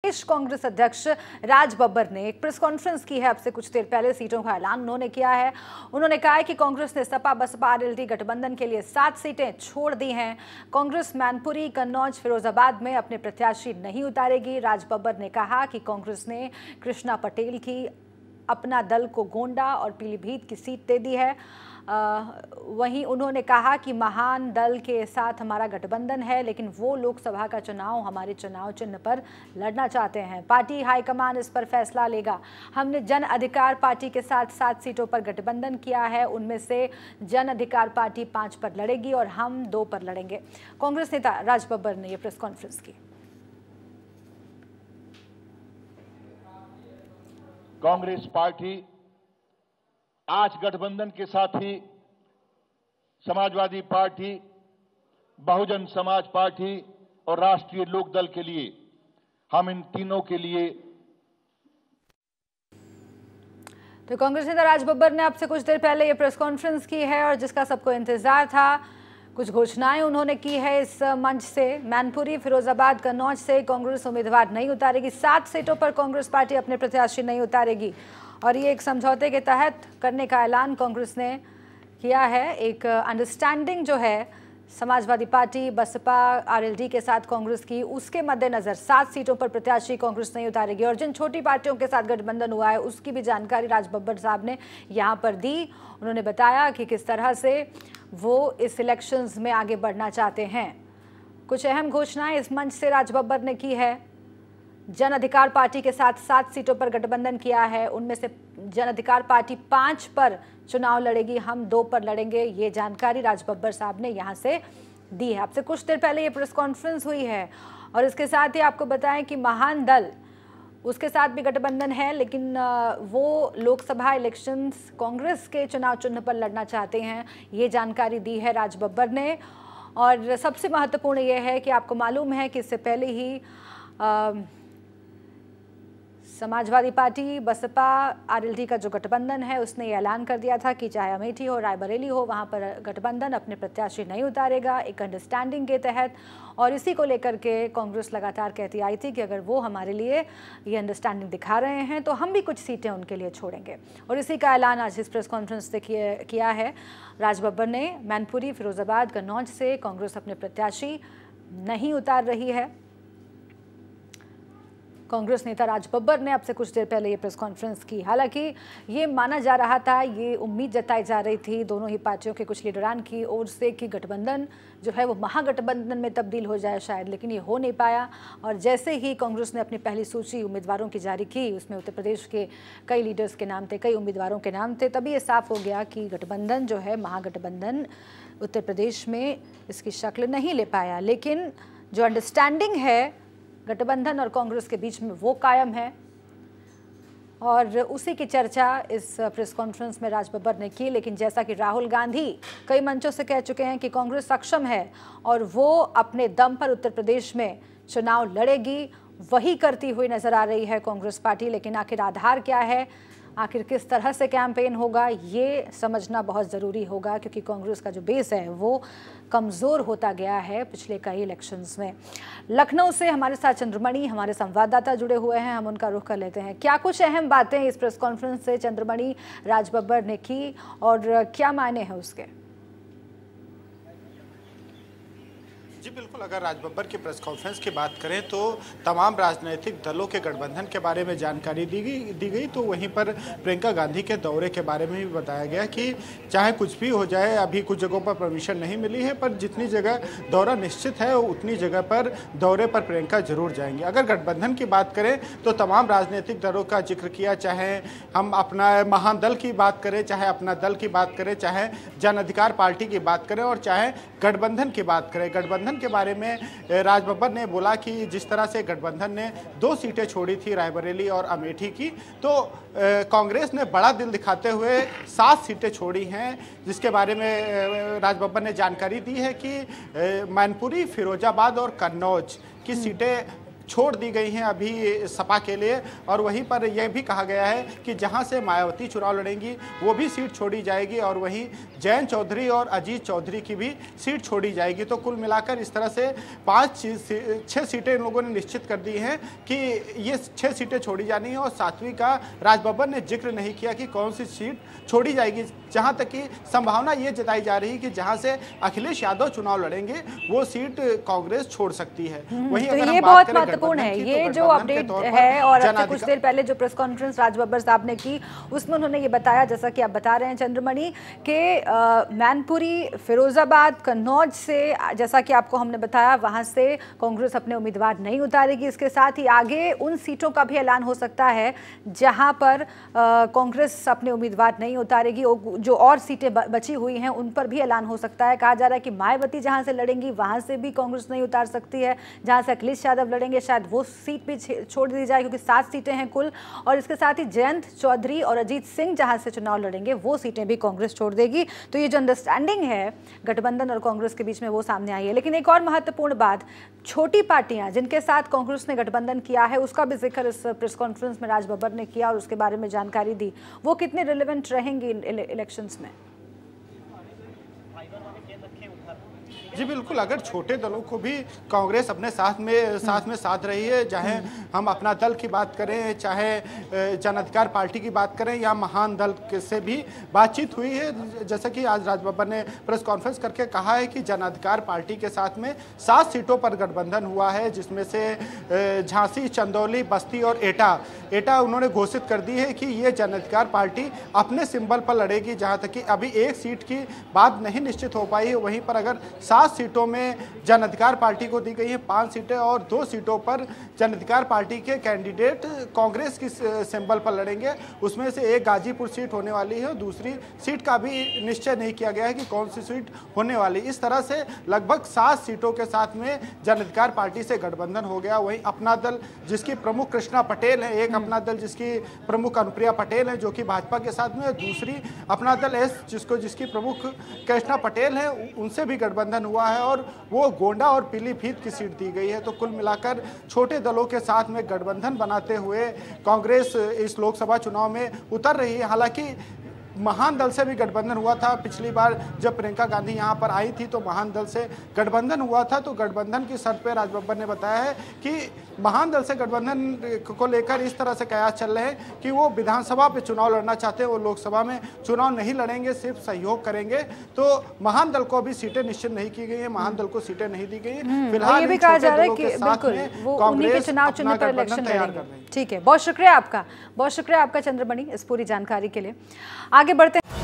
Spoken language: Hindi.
प्रदेश कांग्रेस अध्यक्ष राज बब्बर ने एक प्रेस कॉन्फ्रेंस की है। अब से कुछ देर पहले सीटों का ऐलान उन्होंने किया है। उन्होंने कहा है कि कांग्रेस ने सपा बसपा आरएलडी गठबंधन के लिए 7 सीटें छोड़ दी हैं। कांग्रेस मैनपुरी, कन्नौज, फिरोजाबाद में अपने प्रत्याशी नहीं उतारेगी। राज बब्बर ने कहा कि कांग्रेस ने कृष्णा पटेल की अपना दल को गोंडा और पीलीभीत की सीट दे दी है। वहीं उन्होंने कहा कि महान दल के साथ हमारा गठबंधन है, लेकिन वो लोकसभा का चुनाव हमारे चुनाव चिन्ह पर लड़ना चाहते हैं। पार्टी हाईकमान इस पर फैसला लेगा। हमने जन अधिकार पार्टी के साथ 7 सीटों पर गठबंधन किया है। उनमें से जन अधिकार पार्टी 5 पर लड़ेगी और हम 2 पर लड़ेंगे। कांग्रेस नेता राज बब्बर ने यह प्रेस कॉन्फ्रेंस की। कांग्रेस पार्टी आज गठबंधन के साथ ही समाजवादी पार्टी, बहुजन समाज पार्टी और राष्ट्रीय लोकदल के लिए, हम इन तीनों के लिए। तो कांग्रेस नेता राज बब्बर ने आपसे कुछ देर पहले ये प्रेस कॉन्फ्रेंस की है और जिसका सबको इंतजार था। कुछ घोषणाएं उन्होंने की है इस मंच से। मैनपुरी, फिरोजाबाद, कन्नौज से कांग्रेस उम्मीदवार नहीं उतारेगी। 7 सीटों पर कांग्रेस पार्टी अपने प्रत्याशी नहीं उतारेगी और ये एक समझौते के तहत करने का ऐलान कांग्रेस ने किया है। एक अंडरस्टैंडिंग जो है समाजवादी पार्टी, बसपा, आरएलडी के साथ कांग्रेस की, उसके मद्देनजर 7 सीटों पर प्रत्याशी कांग्रेस नहीं उतारेगी। और जिन छोटी पार्टियों के साथ गठबंधन हुआ है उसकी भी जानकारी राज बब्बर साहब ने यहाँ पर दी। उन्होंने बताया कि किस तरह से वो इस इलेक्शंस में आगे बढ़ना चाहते हैं। कुछ अहम घोषणाएं इस मंच से राज बब्बर ने की है। जन अधिकार पार्टी के साथ 7 सीटों पर गठबंधन किया है। उनमें से जन अधिकार पार्टी 5 पर चुनाव लड़ेगी, हम 2 पर लड़ेंगे। ये जानकारी राज बब्बर साहब ने यहाँ से दी है। आपसे कुछ देर पहले ये प्रेस कॉन्फ्रेंस हुई है और इसके साथ ही आपको बताएं कि महान दल, उसके साथ भी गठबंधन है, लेकिन वो लोकसभा इलेक्शंस कांग्रेस के चुनाव चिन्ह पर लड़ना चाहते हैं। ये जानकारी दी है राज बब्बर ने। और सबसे महत्वपूर्ण ये है कि आपको मालूम है कि इससे पहले ही समाजवादी पार्टी, बसपा, आरएलडी का जो गठबंधन है उसने ये ऐलान कर दिया था कि चाहे अमेठी हो, रायबरेली हो, वहाँ पर गठबंधन अपने प्रत्याशी नहीं उतारेगा, एक अंडरस्टैंडिंग के तहत। और इसी को लेकर के कांग्रेस लगातार कहती आई थी कि अगर वो हमारे लिए ये अंडरस्टैंडिंग दिखा रहे हैं तो हम भी कुछ सीटें उनके लिए छोड़ेंगे। और इसी का ऐलान आज इस प्रेस कॉन्फ्रेंस से किया है राज बब्बर ने। मैनपुरी, फिरोजाबाद, कन्नौज से कांग्रेस अपने प्रत्याशी नहीं उतार रही है। कांग्रेस नेता राज बब्बर ने अब से कुछ देर पहले ये प्रेस कॉन्फ्रेंस की। हालांकि ये माना जा रहा था, ये उम्मीद जताई जा रही थी दोनों ही पार्टियों के कुछ लीडरान की ओर से कि गठबंधन जो है वो महागठबंधन में तब्दील हो जाए शायद, लेकिन ये हो नहीं पाया। और जैसे ही कांग्रेस ने अपनी पहली सूची उम्मीदवारों की जारी की, उसमें उत्तर प्रदेश के कई लीडर्स के नाम थे, कई उम्मीदवारों के नाम थे, तभी ये साफ हो गया कि गठबंधन जो है, महागठबंधन उत्तर प्रदेश में इसकी शक्ल नहीं ले पाया। लेकिन जो अंडरस्टैंडिंग है गठबंधन और कांग्रेस के बीच में वो कायम है और उसी की चर्चा इस प्रेस कॉन्फ्रेंस में राज बब्बर ने की। लेकिन जैसा कि राहुल गांधी कई मंचों से कह चुके हैं कि कांग्रेस सक्षम है और वो अपने दम पर उत्तर प्रदेश में चुनाव लड़ेगी, वही करती हुई नजर आ रही है कांग्रेस पार्टी। लेकिन आखिर आधार क्या है, आखिर किस तरह से कैंपेन होगा, ये समझना बहुत ज़रूरी होगा, क्योंकि कांग्रेस का जो बेस है वो कमज़ोर होता गया है पिछले कई इलेक्शंस में। लखनऊ से हमारे साथ चंद्रमणि, हमारे संवाददाता जुड़े हुए हैं, हम उनका रुख कर लेते हैं। क्या कुछ अहम बातें इस प्रेस कॉन्फ्रेंस से चंद्रमणि राज बब्बर ने की और क्या मायने हैं उसके? जी बिल्कुल, अगर राज बब्बर की प्रेस कॉन्फ्रेंस की बात करें तो तमाम राजनीतिक दलों के गठबंधन के बारे में जानकारी दी गई। तो वहीं पर प्रियंका गांधी के दौरे के बारे में भी बताया गया कि चाहे कुछ भी हो जाए, अभी कुछ जगहों पर परमिशन नहीं मिली है, पर जितनी जगह दौरा निश्चित है उतनी जगह पर दौरे पर प्रियंका जरूर जाएंगी। अगर गठबंधन की बात करें तो तमाम राजनीतिक दलों का जिक्र किया, चाहे हम अपना महान दल की बात करें, चाहे अपना दल की बात करें, चाहे जन अधिकार पार्टी की बात करें और चाहे गठबंधन की बात करें। गठबंधन के बारे में राज बब्बर ने बोला कि जिस तरह से गठबंधन ने 2 सीटें छोड़ी थी, रायबरेली और अमेठी की, तो कांग्रेस ने बड़ा दिल दिखाते हुए 7 सीटें छोड़ी हैं, जिसके बारे में राज बब्बर ने जानकारी दी है कि मैनपुरी, फिरोजाबाद और कन्नौज की सीटें छोड़ दी गई हैं अभी सपा के लिए। और वहीं पर यह भी कहा गया है कि जहां से मायावती चुनाव लड़ेंगी वो भी सीट छोड़ी जाएगी और वहीं जयंत चौधरी और अजीत चौधरी की भी सीट छोड़ी जाएगी। तो कुल मिलाकर इस तरह से 6 सीटें इन लोगों ने निश्चित कर दी हैं कि ये 6 सीटें छोड़ी जानी है। और 7वीं का राजबब्बर ने जिक्र नहीं किया कि कौन सी सीट छोड़ी जाएगी। जहां तक कि संभावना ये जताई जा रही है कि जहां से अखिलेश यादव चुनाव लड़ेंगे वो सीट कांग्रेस छोड़ सकती है। वहीं तो ये बहुत महत्वपूर्ण है ये जो अपडेट है। और अब से कुछ देर पहले जो प्रेस कॉन्फ्रेंस राजबब्बर साहब ने की उसमें उन्होंने ये बताया, जैसा कि आप बता रहे हैं चंद्रमणि, कि मैनपुरी, फिरोजाबाद, कन्नौज से, जैसा कि आपको हमने बताया, वहां से कांग्रेस अपने उम्मीदवार नहीं उतारेगी। इसके साथ ही आगे उन सीटों का भी ऐलान हो सकता है जहां पर कांग्रेस अपने उम्मीदवार नहीं उतारेगी। जो और सीटें बची हुई हैं उन पर भी ऐलान हो सकता है। कहा जा रहा है कि मायावती जहां से लड़ेंगी वहां से भी कांग्रेस नहीं उतार सकती है। जहां से अखिलेश यादव लड़ेंगे शायद वो सीट भी छोड़ दी जाए, क्योंकि 7 सीटें हैं कुल। और इसके साथ ही जयंत चौधरी और अजीत सिंह जहां से चुनाव लड़ेंगे वो सीटें भी कांग्रेस छोड़ देगी। तो ये जो अंडरस्टैंडिंग है गठबंधन और कांग्रेस के बीच में वो सामने आई है। लेकिन एक और महत्वपूर्ण बात, छोटी पार्टियां जिनके साथ कांग्रेस ने गठबंधन किया है उसका भी जिक्र इस प्रेस कॉन्फ्रेंस में राजबब्बर ने किया और उसके बारे में जानकारी दी। वो कितने रिलेवेंट रहेंगी इलेक्शंस में? जी बिल्कुल, अगर छोटे दलों को भी कांग्रेस अपने साथ में साथ रही है, चाहे हम अपना दल की बात करें, चाहे जन अधिकार पार्टी की बात करें या महान दल से भी बातचीत हुई है। जैसा कि आज राजबब्बर ने प्रेस कॉन्फ्रेंस करके कहा है कि जन अधिकार पार्टी के साथ में 7 सीटों पर गठबंधन हुआ है, जिसमें से झांसी, चंदौली, बस्ती और एटा उन्होंने घोषित कर दी है कि ये जन अधिकार पार्टी अपने सिंबल पर लड़ेगी। जहाँ तक कि अभी 1 सीट की बात नहीं निश्चित हो पाई है। वहीं पर अगर 7 सीटों में जन अधिकार पार्टी को दी गई है 5 सीटें और 2 सीटों पर जन अधिकार पार्टी के कैंडिडेट कांग्रेस की सिंबल पर लड़ेंगे। उसमें से एक गाजीपुर सीट होने वाली है, दूसरी सीट का भी निश्चय नहीं किया गया है कि कौन सी सीट होने वाली। इस तरह से लगभग 7 सीटों के साथ में जन अधिकार पार्टी से गठबंधन हो गया। वहीं अपना दल जिसकी प्रमुख कृष्णा पटेल है, एक अपना दल जिसकी प्रमुख अनुप्रिया पटेल है जो कि भाजपा के साथ में, दूसरी अपना दल एस जिसकी प्रमुख कृष्णा पटेल है, उनसे भी गठबंधन हुआ है और वो गोंडा और पीलीभीत की सीट दी गई है। तो कुल मिलाकर छोटे दलों के साथ में गठबंधन बनाते हुए कांग्रेस इस लोकसभा चुनाव में उतर रही है। हालांकि महान दल से भी गठबंधन हुआ था। पिछली बार जब प्रियंका गांधी यहां पर आई थी तो महान दल से गठबंधन हुआ था। तो गठबंधन की शर्त पे राजबब्बर ने बताया है कि महान दल से गठबंधन को लेकर इस तरह से कयास चल रहे हैं कि वो विधानसभा पे चुनाव लड़ना चाहते हैं, वो लोकसभा में चुनाव नहीं लड़ेंगे, सिर्फ सहयोग करेंगे। तो महान दल को अभी सीटें निश्चित नहीं की गई है, महान दल को सीटें नहीं दी गई है। फिलहाल ये भी कहा जा रहा है कि बिल्कुल वो उन्हीं के चुनाव चिन्ह पर इलेक्शन लड़ेंगे। ठीक है, बहुत शुक्रिया आपका चंद्रमणि इस पूरी जानकारी के लिए। आगे बढ़ते हैं।